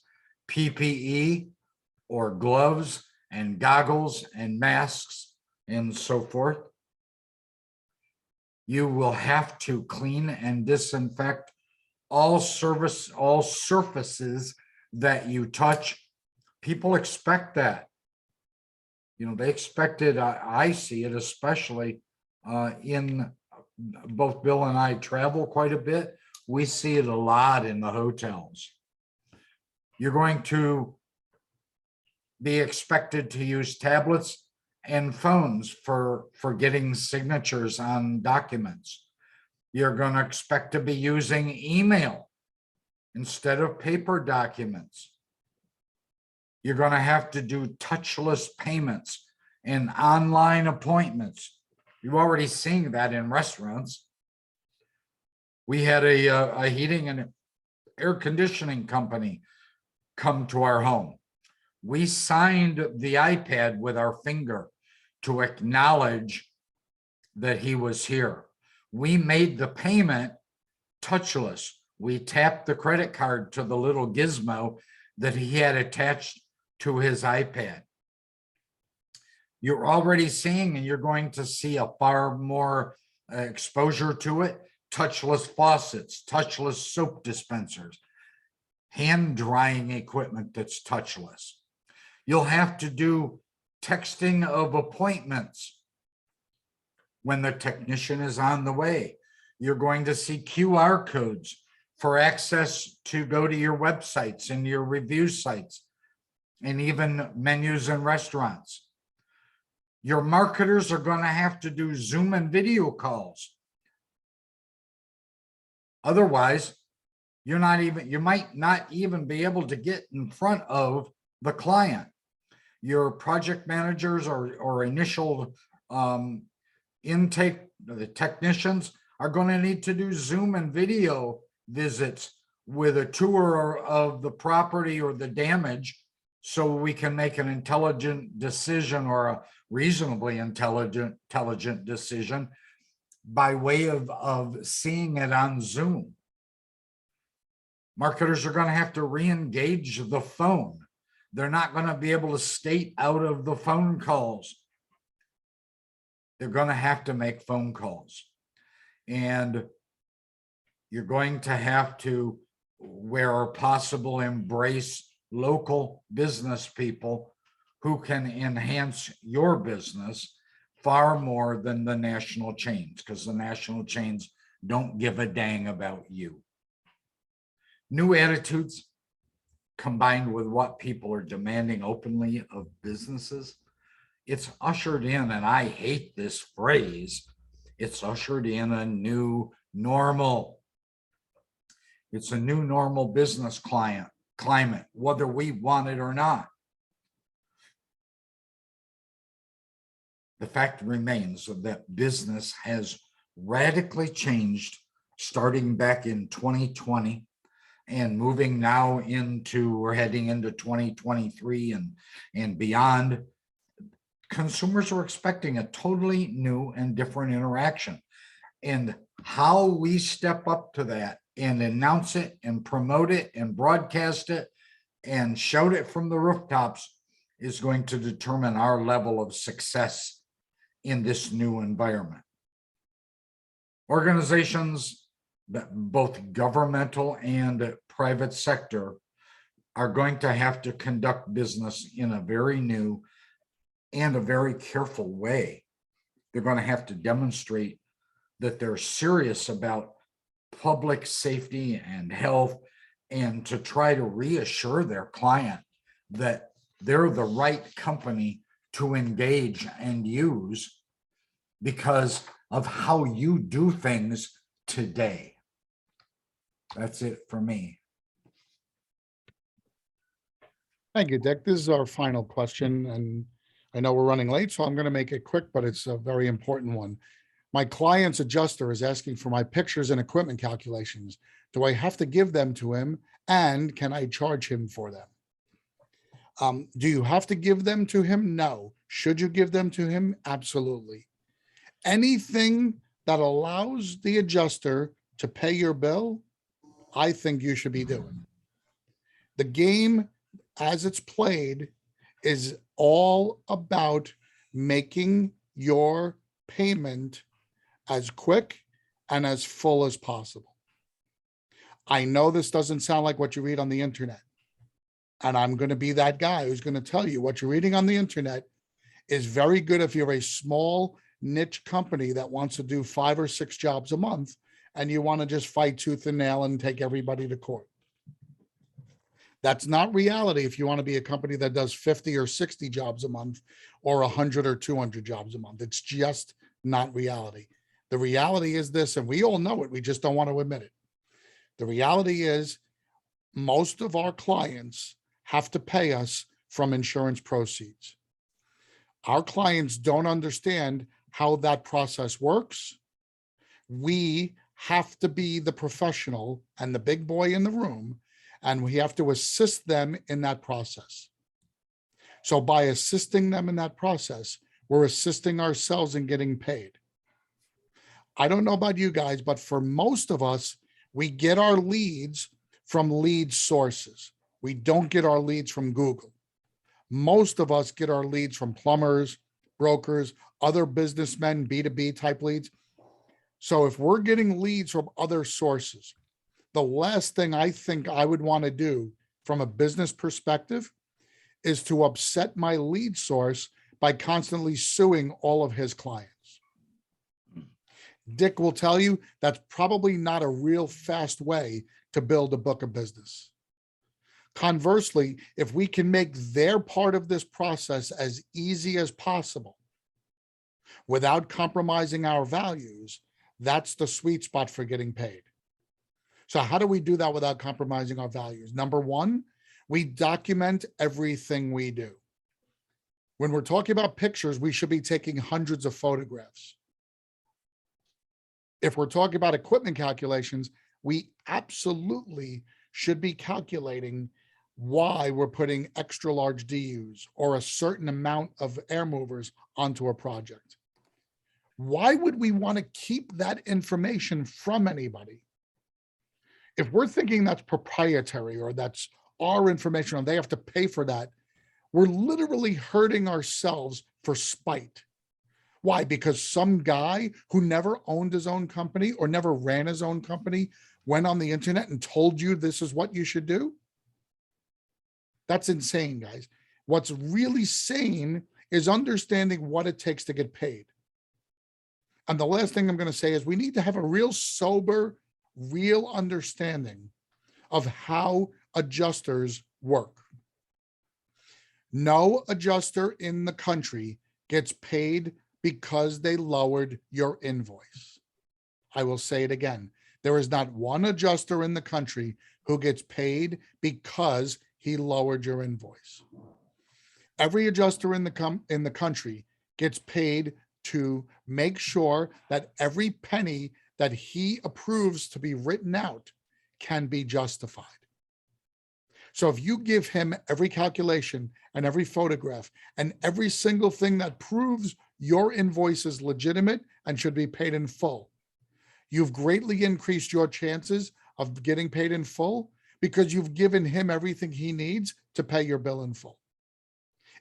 PPE or gloves and goggles and masks and so forth. You will have to clean and disinfect all surfaces that you touch. People expect that. You know, they expect it. I see it, especially in both Bill and I travel quite a bit. We see it a lot in the hotels. You're going to be expected to use tablets and phones for getting signatures on documents. You're going to expect to be using email instead of paper documents. You're going to have to do touchless payments and online appointments. You've already seen that in restaurants. We had a heating and air conditioning company come to our home. We signed the iPad with our finger to acknowledge that he was here. We made the payment touchless. We tapped the credit card to the little gizmo that he had attached to his iPad. You're already seeing, and you're going to see a far more exposure to it, touchless faucets, touchless soap dispensers, hand drying equipment that's touchless. You'll have to do texting of appointments when the technician is on the way. You're going to see QR codes for access to go to your websites and your review sites, and even menus in restaurants. Your marketers are going to have to do Zoom and video calls. Otherwise, you might not even be able to get in front of the client. Your project managers or initial intake, the technicians are going to need to do Zoom and video visits with a tour of the property or the damage, so we can make an intelligent decision, or a reasonably intelligent decision, by way of seeing it on Zoom. Marketers are going to have to re-engage the phone. They're not going to be able to skate out of the phone calls. They're going to have to make phone calls. And you're going to have to, where possible, embrace local business people who can enhance your business far more than the national chains, because the national chains don't give a dang about you. New attitudes combined with what people are demanding openly of businesses, it's ushered in, and I hate this phrase, it's ushered in a new normal. It's a new normal business climate, whether we want it or not. The fact remains that business has radically changed starting back in 2020 and moving now into, we're heading into 2023 and beyond. Consumers are expecting a totally new and different interaction. And how we step up to that and announce it and promote it and broadcast it and shout it from the rooftops is going to determine our level of success in this new environment. Organizations, both governmental and private sector, are going to have to conduct business in a very new and a very careful way. They're going to have to demonstrate that they're serious about public safety and health, and to try to reassure their client that they're the right company to engage and use because of how you do things today. That's it for me. Thank you, Dick. This is our final question, and I know we're running late, so I'm going to make it quick, but it's a very important one. My client's adjuster is asking for my pictures and equipment calculations. Do I have to give them to him, and can I charge him for them? Do you have to give them to him? No. Should you give them to him? Absolutely. Anything that allows the adjuster to pay your bill, I think you should be doing. The game, as it's played, is all about making your payment as quick and as full as possible. I know this doesn't sound like what you read on the internet, and I'm going to be that guy who's going to tell you what you're reading on the internet is very good if you're a small niche company that wants to do 5 or 6 jobs a month and you want to just fight tooth and nail and take everybody to court. That's not reality if you want to be a company that does 50 or 60 jobs a month or 100 or 200 jobs a month. It's just not reality. The reality is this, and we all know it, we just don't want to admit it. The reality is most of our clients have to pay us from insurance proceeds. Our clients don't understand how that process works. We have to be the professional and the big boy in the room, and we have to assist them in that process. So by assisting them in that process, we're assisting ourselves in getting paid. I don't know about you guys, but for most of us, we get our leads from lead sources. We don't get our leads from Google. Most of us get our leads from plumbers, brokers, other businessmen, B2B type leads. So if we're getting leads from other sources, the last thing I think I would want to do from a business perspective is to upset my lead source by constantly suing all of his clients. Dick will tell you that's probably not a real fast way to build a book of business. Conversely, if we can make their part of this process as easy as possible without compromising our values, that's the sweet spot for getting paid. So how do we do that without compromising our values? Number one, we document everything we do. When we're talking about pictures, we should be taking hundreds of photographs. If we're talking about equipment calculations, we absolutely should be calculating why we're putting extra large DUs or a certain amount of air movers onto a project. Why would we want to keep that information from anybody? If we're thinking that's proprietary or that's our information and they have to pay for that, we're literally hurting ourselves for spite. Why? Because some guy who never owned his own company or never ran his own company went on the internet and told you this is what you should do? That's insane, guys. What's really sane is understanding what it takes to get paid. And the last thing I'm going to say is we need to have a real sober, real understanding of how adjusters work. No adjuster in the country gets paid because they lowered your invoice. I will say it again. There is not one adjuster in the country who gets paid because he lowered your invoice. Every adjuster in the country gets paid to make sure that every penny that he approves to be written out can be justified. So if you give him every calculation and every photograph and every single thing that proves your invoice is legitimate and should be paid in full, you've greatly increased your chances of getting paid in full because you've given him everything he needs to pay your bill in full.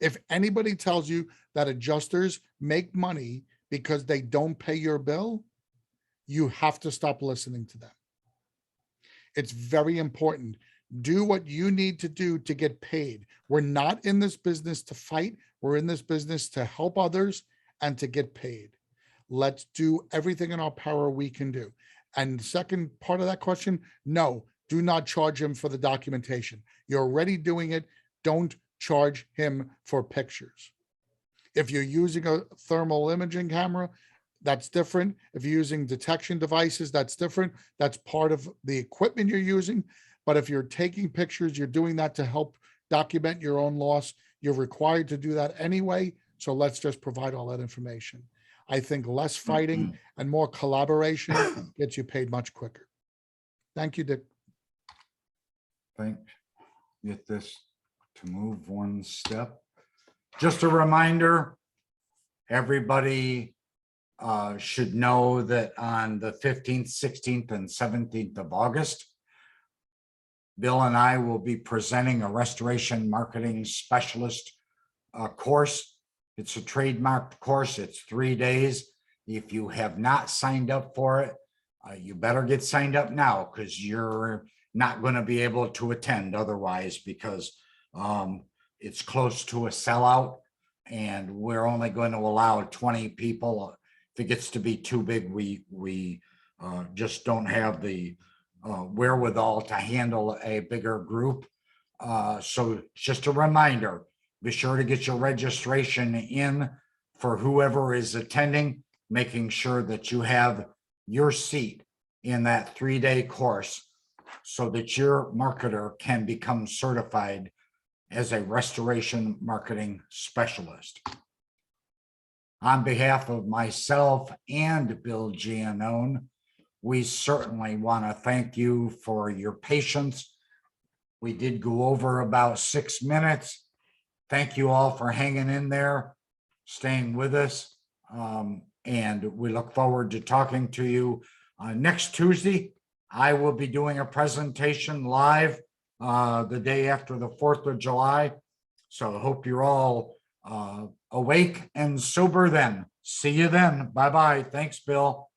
If anybody tells you that adjusters make money because they don't pay your bill, you have to stop listening to them. It's very important. Do what you need to do to get paid. We're not in this business to fight. We're in this business to help others and to get paid. Let's do everything in our power we can do. And the second part of that question, no, do not charge him for the documentation. You're already doing it. Don't charge him for pictures. If you're using a thermal imaging camera, that's different. If you're using detection devices, that's different. That's part of the equipment you're using. But if you're taking pictures, you're doing that to help document your own loss. You're required to do that anyway. So let's just provide all that information. I think less fighting and more collaboration gets you paid much quicker. Thank you, Dick. Get this to move one step. Just a reminder, everybody should know that on the 15th, 16th, and 17th of August, Bill and I will be presenting a restoration marketing specialist course. It's a trademarked course. It's 3 days. If you have not signed up for it, you better get signed up now, because you're not going to be able to attend otherwise, because it's close to a sellout and we're only going to allow 20 people. If it gets to be too big, we just don't have the wherewithal to handle a bigger group. So just a reminder, be sure to get your registration in for whoever is attending, making sure that you have your seat in that 3-day course so that your marketer can become certified as a restoration marketing specialist. On behalf of myself and Bill Giannone, we certainly want to thank you for your patience. We did go over about 6 minutes. Thank you all for hanging in there, staying with us. And we look forward to talking to you next Tuesday. I will be doing a presentation live the day after the 4th of July. So I hope you're all awake and sober then. See you then. Bye-bye. Thanks, Bill.